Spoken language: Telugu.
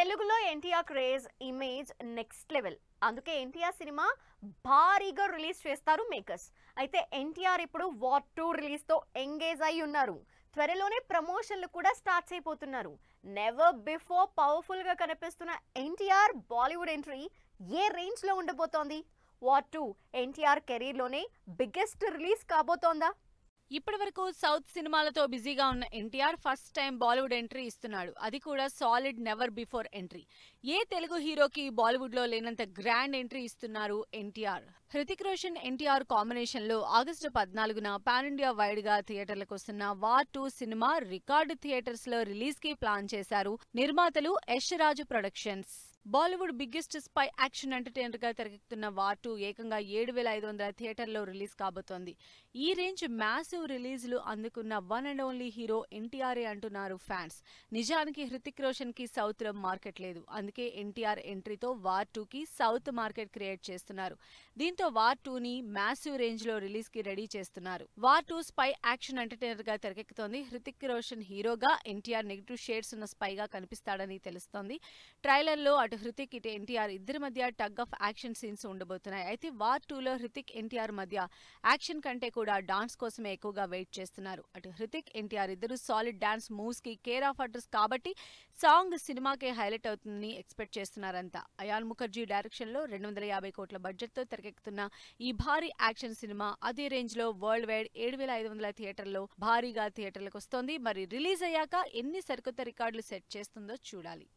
తెలుగులో NTR craze image next level. అందుకే ఎన్టీఆర్ సినిమా భారీగా రిలీజ్ చేస్తారు మేకర్స్. అయితే ఎన్టీఆర్ ఇప్పుడు వార్ 2 రిలీజ్ తో ఎంగేజ్ అయి ఉన్నారు. త్వరలోనే ప్రమోషన్లు కూడా స్టార్ట్ అయిపోతున్నారు. నెవర్ బిఫోర్ పవర్ఫుల్ గా కనిపిస్తున్న ఎన్టీఆర్ బాలీవుడ్ ఎంట్రీ ఏ రేంజ్ లో ఉండబోతోంది? వార్ 2 ఎన్టీఆర్ కెరీర్ లోనే బిగ్గెస్ట్ రిలీజ్ కాబోతోందా? ఇప్పటి వరకు సౌత్ సినిమాలతో బిజీగా ఉన్న NTR first time Bollywood entry ఇస్తున్నాడు. అది కూడా సాలిడ్ నెవర్ బిఫోర్ ఎంట్రీ. ఏ తెలుగు హీరోకి బాలీవుడ్ లో లేనంత గ్రాండ్ ఎంట్రీ ఇస్తున్నారు ఎన్టీఆర్. హృతిక్ రోషన్ ఎన్టీఆర్ కాంబినేషన్ లో ఆగస్టు 14న పాన్ ఇండియా వైడ్ గా థియేటర్లకు వస్తున్న వార్ 2 సినిమా రికార్డు థియేటర్స్ లో రిలీజ్ కి ప్లాన్ చేశారు నిర్మాతలు Yash Raju productions. Bollywood biggest spy action entertainer గా తెరకెక్కుతున్న వార్ 2 ఏకంగా 7,500 థియేటర్లో రిలీజ్ కాబోతోంది. ఈ రేంజ్ మ్యాసివ్ రిలీజ్లు అందుకున్న one and only hero NTR అంటున్నారు ఫ్యాన్స్. నిజానికి హృతిక్ రోషన్ కి సౌత్ లో మార్కెట్ లేదు. అందుకే ఎన్టీఆర్ ఎంట్రీతో వార్ 2 కి సౌత్ మార్కెట్ క్రియేట్ చేస్తున్నారు. దీంతో వార్ 2 ని మ్యాసివ్ రేంజ్ లో రిలీజ్ కి రెడీ చేస్తున్నారు. వార్ 2 స్పై యాక్షన్ ఎంటర్టైనర్ గా తెరకెక్కుతోంది. హృతిక్ రోషన్ హీరోగా, ఎన్టీఆర్ నెగిటివ్ షేడ్స్ ఉన్న స్పైగా కనిపిస్తాడని తెలుస్తోంది. ట్రైలర్ లో అటు హృతిక్ ఇటు ఎన్టీఆర్ ఇద్దరి మధ్య టగ్ ఆఫ్ యాక్షన్ సీన్స్ ఉండబోతున్నాయి. అయితే వార్ 2లో హృతిక్ ఎన్టీఆర్ మధ్య యాక్షన్ కంటే కూడా డాన్స్ కోసమే ఎక్కువగా వెయిట్ చేస్తున్నారు. అటు హృతిక్ ఎన్టీఆర్ ఇద్దరు సాలిడ్ డాన్స్ మూవ్స్ కి కేర్ ఆఫ్ అడ్రస్ కాబట్టి సాంగ్ సినిమాకే హైలైట్ అవుతుందని ఎక్స్పెక్ట్ చేస్తున్నారంతా. అయాన్ ముఖర్జీ డైరెక్షన్ లో 250 కోట్ల బడ్జెట్ తో తెరకెక్కుతున్న ఈ భారీ యాక్షన్ సినిమా అదే రేంజ్ లో వరల్డ్ వైడ్ 7,500 థియేటర్లో భారీగా థియేటర్లకు వస్తోంది. మరి రిలీజ్ అయ్యాక ఎన్ని సరికొత్త రికార్డులు సెట్ చేస్తుందో చూడాలి.